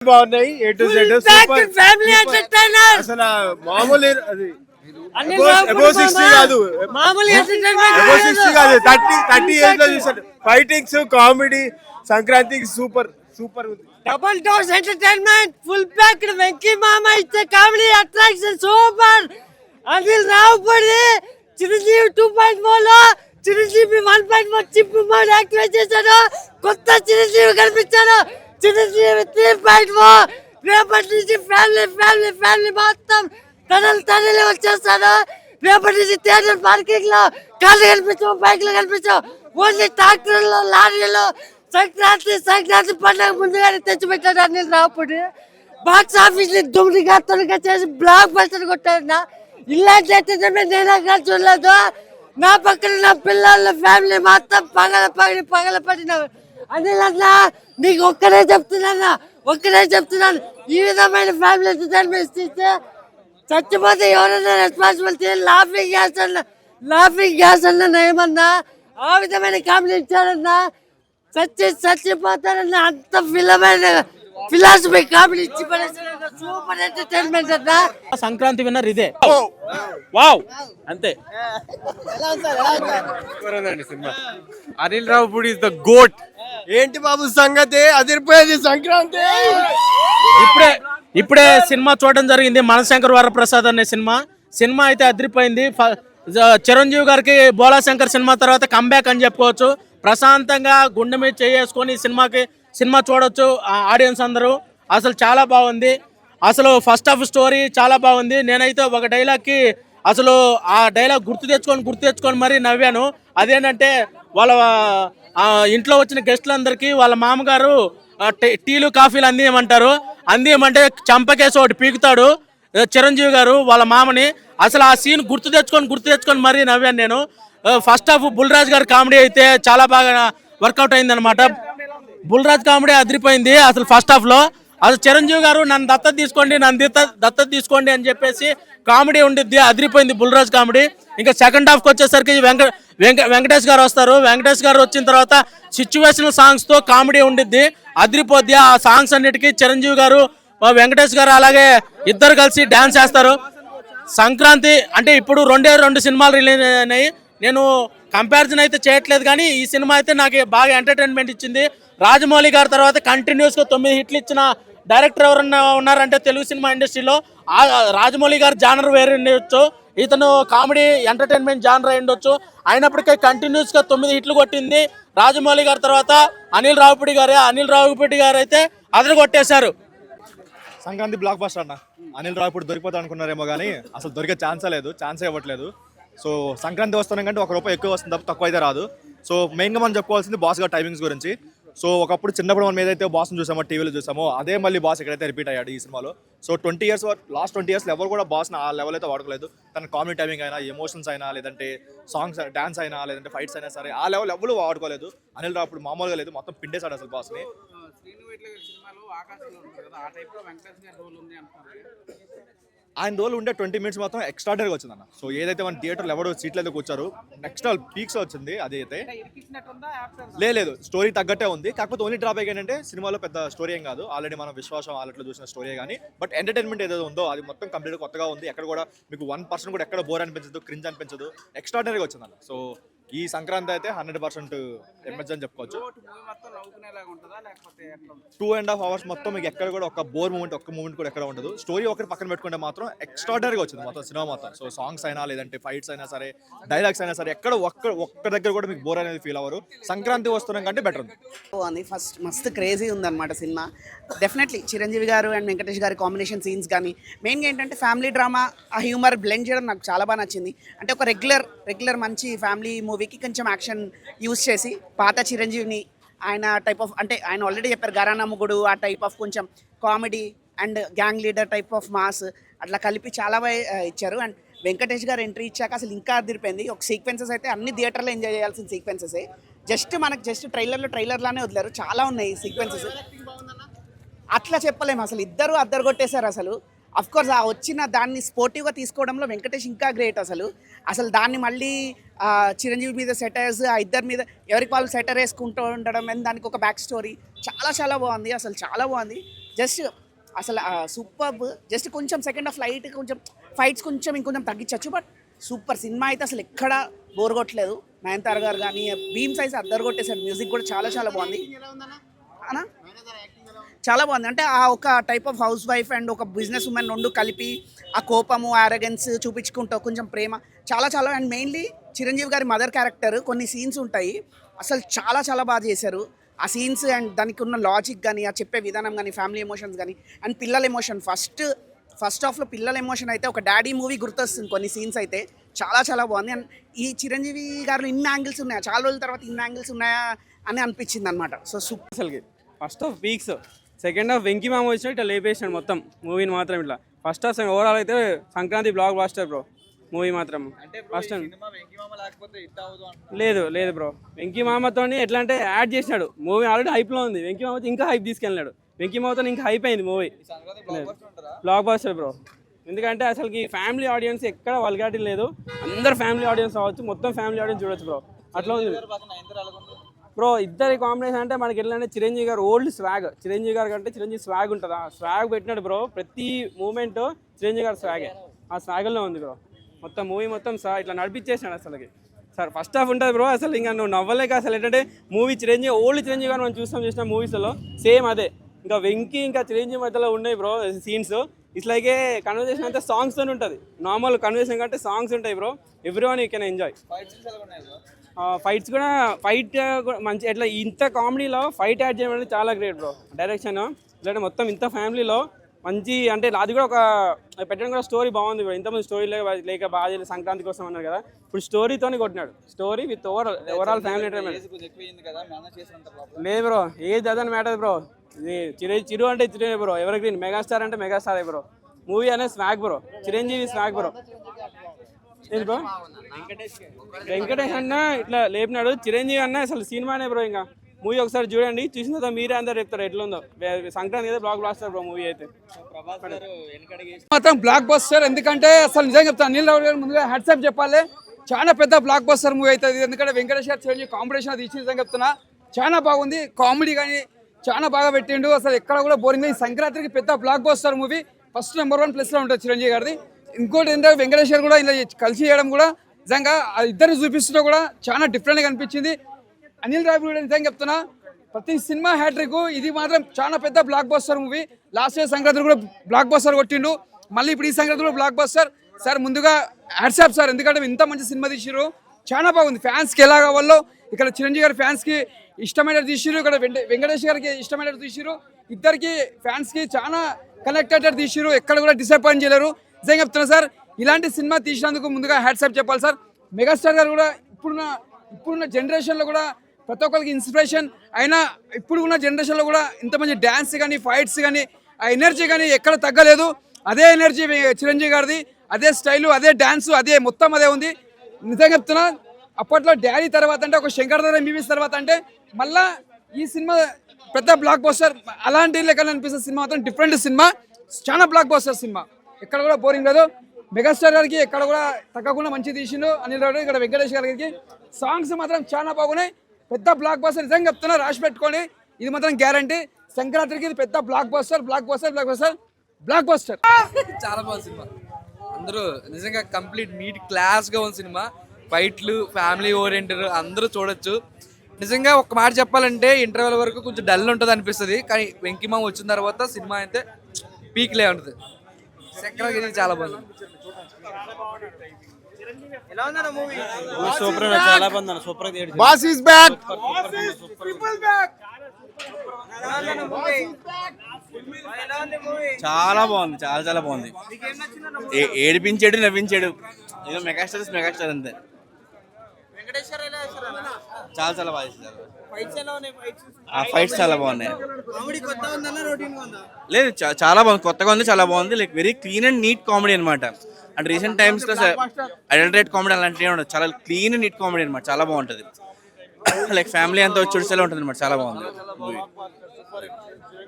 బాగున్నాయి. A to Z super family entertainer అసలు మామూలు అది అనిల్ అబౌవ్ 60 కాదు, మామూలు ఎంటర్‌టైన్‌మెంట్ అబౌవ్ 60 కాదు, 30 ఏజ్ లో చూసాను. ఫైటింగ్స్ కామెడీ సంక్రాంతికి సూపర్ సూపర్ ఉంది. Double dose entertainment full packed Venky మామ ఇచ్చే comedy attraction super. Anil Ravipudi Chiranjeevi 2.0 లో చిరంజీవి 1.1 చిప్ మోడ్ యాక్టివేట్ చేశాడు. కొత్త చిరంజీవి కనిపించాడు. చిరంజీవి 3.0 రేపటి నుంచి ఫ్యామిలీ ఫ్యామిలీ ఫ్యామిలీ మొత్తం తనలు వచ్చేస్తాడు. రేపటి నుంచి థియేటర్ పార్కింగ్ లో కార్లు కనిపించవు, బైక్లు కనిపించవు, ఓన్లీ ట్రాక్టర్లు లారీలు. సంక్రాంతి పండుగ ముందుగానే తెచ్చిపెట్టాడు అనిల్ రావుపూడి. బాక్స్ ఆఫీస్ ని దుమ్మిగా తొలగా చేసి బ్లాక్ బస్టర్ కొట్టాడు. ఇలాంటి ఎంటర్టైన్మెంట్ నేనా చూడలేదు. నా పక్కన నా పిల్లల ఫ్యామిలీ మొత్తం పగలపడిన అనిల్ అన్న నీకు ఒక్కడే చెప్తున్నాను, ఈ విధమైన ఫ్యామిలీ ఎంటర్టైన్మెంట్ ఇస్తే చచ్చిపోతే ఎవరైనా రెస్పాన్సిబిలిటీ. లాఫింగ్ గ్యాస్ అన్న ఏమన్నా ఆ విధమైన కామెడీ ఇచ్చారన్నా చచ్చిపోతారన్న అంత ఫిలాసఫీ కామెడీ ఇచ్చి సూపర్ ఎంటర్టైన్మెంట్ అన్న. సంక్రాంతి విన్నర్ ఇదే. వావ్ అంతే. Cinema Anil Ravipudi is the goat. ఏంటి బాబు సంగతి, అదిరిపోయేది సంక్రాంతి. ఇప్పుడే సినిమా చూడడం జరిగింది, మనశంకర్ వరప్రసాద్ అనే సినిమా అయితే అదిరిపోయింది. చిరంజీవి గారికి బోలాశంకర్ సినిమా తర్వాత కంబ్యాక్ అని చెప్పుకోవచ్చు. ప్రశాంతంగా గుండె మీద చేసుకొని సినిమా చూడొచ్చు ఆడియన్స్ అందరూ. అసలు చాలా బాగుంది. అసలు ఫస్ట్ హాఫ్ స్టోరీ చాలా బాగుంది. నేనైతే ఒక డైలాగ్కి అసలు ఆ డైలాగ్ గుర్తు తెచ్చుకొని మరీ నవ్వాను. అదేంటంటే వాళ్ళ ఇంట్లో వచ్చిన గెస్టులందరికీ వాళ్ళ మామగారు టీలు కాఫీలు అందియమంటే చంపకేసి ఒకటి పీకుతాడు చిరంజీవి గారు వాళ్ళ మామని. అసలు ఆ సీన్ గుర్తు తెచ్చుకొని మరీ నవ్వాను నేను. ఫస్ట్ హాఫ్ బుల్రాజ్ గారి కామెడీ అయితే చాలా బాగా వర్కౌట్ అయింది అనమాట. బుల్రాజ్ కామెడీ అదిరిపోయింది. అసలు ఫస్ట్ హాఫ్ లో అసలు చిరంజీవి గారు నన్ను దత్తత తీసుకోండి అని చెప్పేసి కామెడీ ఉండిద్ది, అదిరిపోయింది బుల్రాజ్ కామెడీ. ఇంకా సెకండ్ హాఫ్కి వచ్చేసరికి వెంకటేష్ గారు వస్తారు. వెంకటేష్ గారు వచ్చిన తర్వాత సిచ్యువేషనల్ సాంగ్స్ తో కామెడీ ఉండిద్ది, అదిరిపోద్ది. ఆ సాంగ్స్ అన్నిటికీ చిరంజీవి గారు వెంకటేష్ గారు అలాగే ఇద్దరు కలిసి డాన్స్ చేస్తారు. సంక్రాంతి అంటే ఇప్పుడు రెండు సినిమాలు రిలీజ్ అయినాయి. నేను కంపారిజన్ అయితే చేయట్లేదు, కానీ ఈ సినిమా అయితే నాకు బాగా ఎంటర్టైన్మెంట్ ఇచ్చింది. రాజమౌళి గారి తర్వాత కంటిన్యూస్గా 9 హిట్లు ఇచ్చిన డైరెక్టర్ ఎవరన్నా ఉన్నారంటే తెలుగు సినిమా ఇండస్ట్రీలో రాజమౌళి గారు జానర్ వేరే ఉండొచ్చు, ఇతను కామెడీ ఎంటర్టైన్మెంట్ జానర్ ఉండొచ్చు. అయినప్పటికీ కంటిన్యూస్గా 9 హిట్లు కొట్టింది రాజమౌళి గారి తర్వాత అనిల్ రావుపూడి గారు అయితే అదరు కొట్టేశారు. సంక్రాంతి బ్లాక్ బస్టర్ అన్న. అనిల్ రావుపూడి దొరికిపోతా అనుకున్నారేమో కానీ అసలు దొరికే ఛాన్సే ఇవ్వట్లేదు. సో సంక్రాంతి వస్తున్నాం కంటే ₹1 ఎక్కువ వస్తుంది తప్ప తక్కువ అయితే రాదు. సో మెయిన్గా మనం చెప్పుకోవాల్సింది బాస్ గారు టైమింగ్స్ గురించి. సో ఒకప్పుడు చిన్నప్పుడు మనం ఏదైతే బాస్ని చూసామో టీవీలో చూసామో అదే మళ్ళీ బాస్ ఎక్కడైతే రిపీట్ అయ్యాడు ఈ సినిమాలో. సో లాస్ట్ 20 years ఎవరు కూడా బాస్ని ఆ లెవెల్ అయితే వాడుకోలేదు. తన కామెడీ టైమింగ్ అయినా, ఎమోషన్స్ అయినా, లేదంటే సాంగ్స్ డాన్స్ అయినా, లేదంటే ఫైట్స్ అయినా సరే ఆ లెవెల్ ఎవరు వాడుకోలేదు. అనిల్ రావుపూడి మామూలుగా లేదు, మొత్తం పిండేశాడు అసలు బాస్ని. ఆయన రోల్ ఉండే 20 minutes మాత్రం ఎక్స్ట్రాడనరీగా వచ్చిందన్న. సో ఏదైతే మన థియేటర్లో ఎవరో సీట్లు అయితే కూర్చారు, నెక్స్ట్ పీక్స్ వచ్చింది. అదైతే లేదు, స్టోరీ తగ్గట్టే ఉంది. కాకపోతే ఓన్లీ డ్రాబ్యాక్ ఏంటంటే సినిమాలో పెద్ద స్టోరీ ఏం కాదు, ఆల్రెడీ మనం విశ్వాసం ఆలట్లో చూసిన స్టోరీ. కానీ బట్ ఎంటర్టైన్మెంట్ ఏదైతే ఉందో అది మొత్తం కంప్లీట్గా కొత్తగా ఉంది. ఎక్కడ కూడా మీకు 1% కూడా ఎక్కడ బోర్ అనిపించదు, క్రింజ్ అనిపించదు, ఎక్స్ట్రాడనరీగా వచ్చిందన్న. సో ఈ సంక్రాంతి అయితే 100% ఎంఎస్ అని చెప్పుకోవచ్చు. 2.5 hours మొత్తం మీకు ఎక్కడ కూడా ఒక్క మూమెంట్ కూడా ఎక్కడ ఉండదు. స్టోరీ ఒకటి పక్కన పెట్టుకుంటే మాత్రం ఎక్స్ట్రాడనరీగా వచ్చింది మొత్తం సినిమా మొత్తం. సో సాంగ్స్ అయినా, లేదంటే ఫైట్స్ అయినా సరే, డైలాగ్స్ అయినా సరే, ఎక్కడ ఒక్క దగ్గర కూడా మీకు బోర్ అనేది ఫీల్ అవ్వరు. సంక్రాంతి వస్తున్నాం కంటే బెటర్ ఉంది. ఫస్ట్ మస్తు క్రేజీ ఉందన్నమాట సినిమా. డెఫినెట్లీ చిరంజీవి గారు అండ్ వెంకటేష్ గారి కాంబినేషన్ సీన్స్ కానీ, మెయిన్గా ఏంటంటే ఫ్యామిలీ డ్రామా, ఆ హ్యూమర్ బ్లెండ్ చేయడం నాకు చాలా బాగా నచ్చింది. అంటే ఒక రెగ్యులర్ మంచి ఫ్యామిలీ మూవీకి కొంచెం యాక్షన్ యూజ్ చేసి పాత చిరంజీవిని ఆయన టైప్ ఆఫ్, అంటే ఆయన ఆల్రెడీ చెప్పారు గరానా మొగుడు, ఆ టైప్ ఆఫ్ కొంచెం comedy and gang leader type of mass అట్లా కలిపి చాలా బాగా ఇచ్చారు. అండ్ వెంకటేష్ గారు ఎంట్రీ ఇచ్చాక అసలు ఇంకా అదిరిపోయింది. ఒక సీక్వెన్సెస్ అయితే అన్ని థియేటర్లో ఎంజాయ్ చేయాల్సిన సీక్వెన్సెసే. జస్ట్ ట్రైలర్లానే వదిలేరు, చాలా ఉన్నాయి సీక్వెన్సెస్. అట్లా చెప్పలేము, అసలు ఇద్దరు అద్దరు కొట్టేశారు. అసలు అఫ్కోర్స్ ఆ వచ్చిన దాన్ని స్పోర్టివ్గా తీసుకోవడంలో వెంకటేష్ ఇంకా గ్రేట్. అసలు దాన్ని మళ్ళీ చిరంజీవి మీద సెటైర్స్, ఆ ఇద్దరి మీద ఎవరికి వాళ్ళు సెటర్ వేసుకుంటూ ఉండడం, అండ్ దానికి ఒక బ్యాక్ స్టోరీ చాలా బాగుంది. అసలు చాలా బాగుంది. జస్ట్ అసలు సూపర్బ్. జస్ట్ కొంచెం సెకండ్ హాఫ్ లైట్ కొంచెం ఫైట్స్ కొంచెం ఇంకొంచెం తగ్గించవచ్చు, బట్ సూపర్ సినిమా అయితే అసలు ఎక్కడ బోర్ కొట్టలేదు. నయనతార గారు కానీ భీమ్ సైజ్ అద్దరు కొట్టేశారు. మ్యూజిక్ కూడా చాలా చాలా బాగుంది అనా, చాలా బాగుంది. అంటే ఆ ఒక type of house wife and ఒక బిజినెస్ ఉమెన్ రెండు కలిపి ఆ కోపము ఆరగెన్స్ చూపించుకుంటూ కొంచెం ప్రేమ చాలా చాలా. అండ్ మెయిన్లీ చిరంజీవి గారి మదర్ క్యారెక్టర్ కొన్ని సీన్స్ ఉంటాయి అసలు చాలా చాలా బాగా చేశారు. ఆ సీన్స్ అండ్ దానికి ఉన్న లాజిక్ కానీ ఆ చెప్పే విధానం కానీ ఫ్యామిలీ ఎమోషన్స్ కానీ అండ్ పిల్లల ఎమోషన్ ఫస్ట్ హాఫ్లో పిల్లల ఎమోషన్ అయితే ఒక డాడీ మూవీ గుర్తొస్తుంది కొన్ని సీన్స్ అయితే చాలా చాలా బాగుంది. అండ్ ఈ చిరంజీవి గారు ఇన్ని యాంగిల్స్ ఉన్నాయా, చాలా రోజుల తర్వాత ఇన్ని యాంగిల్స్ ఉన్నాయా అని అనిపించింది అనమాట. So super. అసలుకి first half weak, second half Venky మామ వచ్చినట్టు ఇట్లా లేపేసాడు మొత్తం మూవీని మాత్రం. ఇట్లా ఫస్ట్ హాఫ్ ఓవరాల్ అయితే Sankranti blockbuster bro movie మాత్రం. ఫస్ట్ లేదు బ్రో, వెంకీ మామతో ఎట్లా అంటే యాడ్ చేసినాడు. మూవీ ఆల్రెడీ హైప్లో ఉంది, వెంకీ మామతో ఇంకా హైప్ తీసుకెళ్ళినాడు. వెంకీ మామతో ఇంకా హైప్ అయింది మూవీ, బ్లాక్ బాస్టర్ బ్రో. ఎందుకంటే అసలుకి ఫ్యామిలీ ఆడియన్స్ ఎక్కడ వల్గారిటీ లేదు, అందరు ఫ్యామిలీ ఆడియన్స్ అవ్వచ్చు, మొత్తం ఫ్యామిలీ ఆడియన్స్ చూడొచ్చు బ్రో. అట్లా ఉంది బ్రో. ఇద్దరి కాంబినేషన్ అంటే మనకి ఎట్లా అంటే చిరంజీవి గారు ఓల్డ్ స్వాగ్, చిరంజీవి గారు కంటే చిరంజీవి స్వాగ్ ఉంటుంది. ఆ స్వాగ్ పెట్టినాడు బ్రో. ప్రతి మూమెంట్ చిరంజీవి గారు స్వాగే, ఆ స్వాగల్లో ఉంది బ్రో. మొత్తం మూవీ మొత్తం ఇట్లా నడిపించేసాడు అసలుకి. సార్ ఫస్ట్ హాఫ్ ఉంటుంది బ్రో, అసలు ఇంకా నువ్వు నవ్వలేక అసలు ఏంటంటే మూవీ చిరంజీవి ఓల్డ్ చిరంజీవి గారు మనం చూసిన మూవీస్లో సేమ్ అదే. ఇంకా వెంకీ ఇంకా చిరంజీవి మధ్యలో ఉన్నాయి bro scenes. It's like A conversation అంతా సాంగ్స్తో ఉంటుంది. నార్మల్ కన్వర్సేషన్ కంటే సాంగ్స్ ఉంటాయి bro. Every one you can enjoy. Fights కూడా మంచి ఎట్లా ఇంత కామెడీలో ఫైట్ యాడ్ చేయడం అనేది చాలా గ్రేట్ బ్రో. డైరెక్షన్ ఇలాంటి మొత్తం ఇంత ఫ్యామిలీలో మంచి అంటే అది కూడా ఒక పెట్టడం కూడా స్టోరీ బాగుంది బ్రో. ఇంతమంది స్టోరీ లేక బాగా సంక్రాంతి కోసం అన్నారు కదా, ఇప్పుడు స్టోరీతోనే కొట్టినాడు. Story with overall family entertainment. లేదు బ్రో, ఏజ్ అదని మ్యాటర్ బ్రో. ఇది చిరు అంటే చిరు బ్రో, ఎవరికి మెగాస్టార్ అంటే మెగాస్టార్ బ్రో. మూవీ అనేది swag bro, Chiranjeevi swag bro. ఏంటి బ్రో, వెంకటేష్ అన్న ఇట్లా లేపినాడు. చిరంజీవి అన్న అసలు సినిమానే బ్రో. ఇంకా మూవీ ఒకసారి చూడండి, చూసిన తర్వాత మీరే అందరు చెప్తారు ఎట్లా ఉందో. సంక్రాంతి అయితే బ్లాక్ బాస్టర్ బ్రో మూవీ అయితే మాత్రం బ్లాక్ బస్టర్. ఎందుకంటే అసలు నిజంగా చెప్తాను, అనిల్ రావు గారు ముందుగా హ్యాట్సాప్ చెప్పాలి. చాలా పెద్ద బ్లాక్ బస్టర్ మూవీ అవుతుంది. ఎందుకంటే వెంకటేష్ గారు చిరంజీవి కాంబినేషన్ అది ఇచ్చి నిజంగా చెప్తున్నా చాలా బాగుంది. కామెడీ కానీ చాలా బాగా పెట్టిండు, అసలు ఎక్కడ కూడా బోరింగ్. ఈ సంక్రాంతికి పెద్ద block buster movie, first number 1 ప్లేస్లో ఉంటుంది చిరంజీవి గారిది. ఇంకోటి ఏంటంటే వెంకటేష్ గారు కూడా ఇలా కలిసి చేయడం కూడా నిజంగా ఇద్దరిని చూపిస్తున్నా కూడా చాలా డిఫరెంట్గా అనిపించింది. అనిల్ రావు కూడా నిజంగా చెప్తున్నా ప్రతి సినిమా హ్యాట్రిక్, ఇది మాత్రం చాలా పెద్ద block buster movie. Last year Sankranti కూడా బ్లాక్ బస్టర్ కొట్టిండు, మళ్ళీ ఇప్పుడు ఈ సంక్రాంతి కూడా బ్లాక్ బస్టర్. సార్ ముందుగా హ్యాట్సాప్ సార్, ఎందుకంటే ఇంత మంచి సినిమా తీసిరు, చాలా బాగుంది. ఫ్యాన్స్కి ఎలా కావాలో ఇక్కడ చిరంజీవి గారి ఫ్యాన్స్కి ఇష్టమైనట్టు తీసిరు, ఇక్కడ వెంకటేష్ గారికి ఇష్టమైనట్టు తీసిరు. ఇద్దరికి ఫ్యాన్స్కి చాలా కనెక్టెడ్ తీసిరు, ఎక్కడ కూడా డిసప్పాయింట్ చేయలేరు. నిజంగా చెప్తున్నా సార్, ఇలాంటి సినిమా తీసినందుకు ముందుగా హ్యాట్సాప్ చెప్పాలి సార్. మెగాస్టార్ గారు కూడా ఇప్పుడున్న జనరేషన్లో కూడా ప్రతి ఒక్కరికి ఇన్స్పిరేషన్ అయినా, ఇప్పుడు ఉన్న జనరేషన్లో కూడా ఇంత మంచి డ్యాన్స్ కానీ ఫైట్స్ కానీ ఆ ఎనర్జీ కానీ ఎక్కడ తగ్గలేదు. అదే ఎనర్జీ చిరంజీవి గారిది, అదే స్టైలు, అదే డ్యాన్సు, అదే మొత్తం అదే ఉంది. నిజంగా చెప్తున్నా, అప్పట్లో డాడీ తర్వాత అంటే ఒక శంకర్ దాదా ఎంబీబీఎస్ తర్వాత అంటే మళ్ళా ఈ సినిమా పెద్ద బ్లాక్ బస్టర్. అలాంటి లెక్కలు అనిపిస్తుంది సినిమా మాత్రం డిఫరెంట్ సినిమా, చాలా బ్లాక్ బస్టర్ సినిమా, ఎక్కడ కూడా బోరింగ్ లేదు. మెగాస్టార్ గారికి ఎక్కడ కూడా తగ్గకుండా మంచి తీసిండు అనిల్ రావు. ఇక్కడ వెంకటేష్ గారికి సాంగ్స్ మాత్రం చాలా బాగున్నాయి, పెద్ద బ్లాక్ బస్టర్. నిజంగా చెప్తున్నా, రాసి పెట్టుకోండి, ఇది మాత్రం గ్యారంటీ. సంక్రాంతికి ఇది పెద్ద block buster, block buster, block buster, block buster. చాలా బాగుంది సినిమా, అందరూ నిజంగా కంప్లీట్ నీట్ క్లాస్గా ఉంది సినిమా. ఫైట్లు ఫ్యామిలీ ఓరియంటెడ్, అందరూ చూడొచ్చు. నిజంగా ఒక మాట చెప్పాలంటే ఇంటర్వెల్ వరకు కొంచెం డల్ ఉంటుంది అనిపిస్తుంది, కానీ వెంకీమామ వచ్చిన తర్వాత సినిమా అయితే పీక్లే ఉంటుంది. సంక్రాంతి చాలా బాగుంది. సూపర్, చాలా బాగుంది. సూపర్. Boss is back. చాలా బాగుంది, చాలా బాగుంది. ఏడిపించాడు, నవ్వించాడు. ఏదో మెగాస్టార్ అంతే. చాలా బాగా చేశారు. ఫైట్స్ చాలా బాగున్నాయి. లేదు, చాలా బాగుంది, కొత్తగా ఉంది, చాలా బాగుంది. Like very clean and neat comedy అనమాట. అంటే రీసెంట్ టైమ్స్ లో అడల్టరేట్ కామెడీ అలాంటివి ఉండదు, చాలా క్లీన్ అండ్ నీట్ కామెడీ అనమాట, చాలా బాగుంటుంది. లైక్ ఫ్యామిలీ అంతా వచ్చి చూసేలా ఉంటుంది అనమాట, చాలా బాగుంది మూవీ.